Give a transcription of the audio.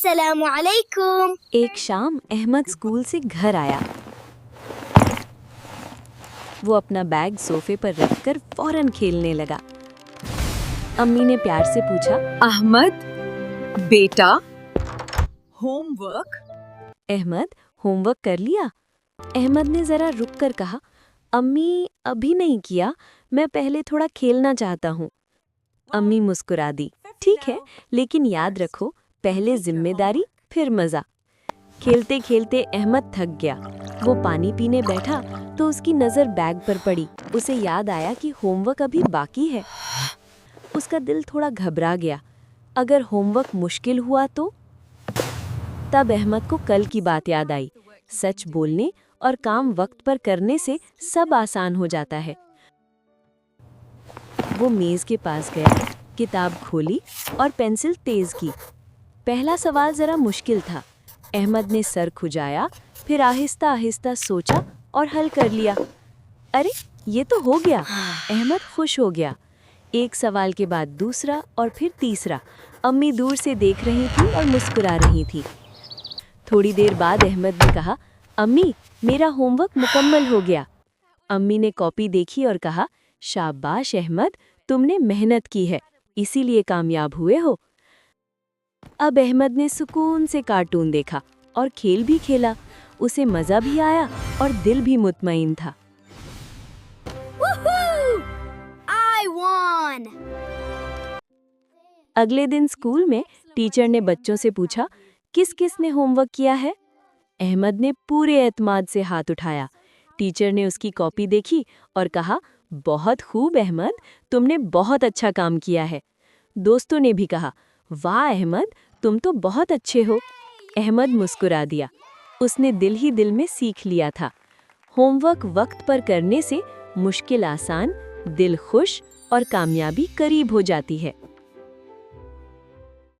अस्सलामु अलैकुम। एक शाम अहमद स्कूल से घर आया। वो अपना बैग सोफे पर रखकर फौरन खेलने लगा। अम्मी ने प्यार से पूछा, अहमद बेटा, होमवर्क? अहमद होमवर्क कर लिया? अहमद ने जरा रुक कर कहा, अम्मी अभी नहीं किया, मैं पहले थोड़ा खेलना चाहता हूँ। अम्मी मुस्कुरा दी, ठीक है, लेकिन याद रखो, पहले जिम्मेदारी फिर मजा। खेलते खेलते अहमद थक गया। वो पानी पीने बैठा तो उसकी नजर बैग पर पड़ी। उसे याद आया कि होमवर्क अभी बाकी है। उसका दिल थोड़ा घबरा गया। अगर होमवर्क मुश्किल हुआ तो? तब अहमद को कल की बात याद आई। सच बोलने और काम वक्त पर करने से सब आसान हो जाता है। वो मेज के पास गया, किताब खोली और पेंसिल तेज की। पहला सवाल जरा मुश्किल था। अहमद ने सर खुजाया, फिर आहिस्ता आहिस्ता सोचा और हल कर लिया। अरे ये तो हो गया। अहमद खुश हो गया। एक सवाल के बाद दूसरा और फिर तीसरा। अम्मी दूर से देख रही थी और मुस्कुरा रही थी। थोड़ी देर बाद अहमद ने कहा, अम्मी मेरा होमवर्क मुकम्मल हो गया। अम्मी ने कॉपी देखी और कहा, शाबाश अहमद, तुमने मेहनत की है, इसीलिए कामयाब हुए हो। अब अहमद ने सुकून से कार्टून देखा और खेल भी खेला। उसे मजा भी आया और दिल भी मुतमईन था। I won! अगले दिन स्कूल में टीचर ने बच्चों से पूछा, किस किस ने होमवर्क किया है? अहमद ने पूरे एतमाद से हाथ उठाया। टीचर ने उसकी कॉपी देखी और कहा, बहुत खूब अहमद, तुमने बहुत अच्छा काम किया है। दोस्तों ने भी कहा, वाह अहमद, तुम तो बहुत अच्छे हो। अहमद मुस्कुरा दिया। उसने दिल ही दिल में सीख लिया था, होमवर्क वक्त पर करने से मुश्किल आसान, दिल खुश और कामयाबी करीब हो जाती है।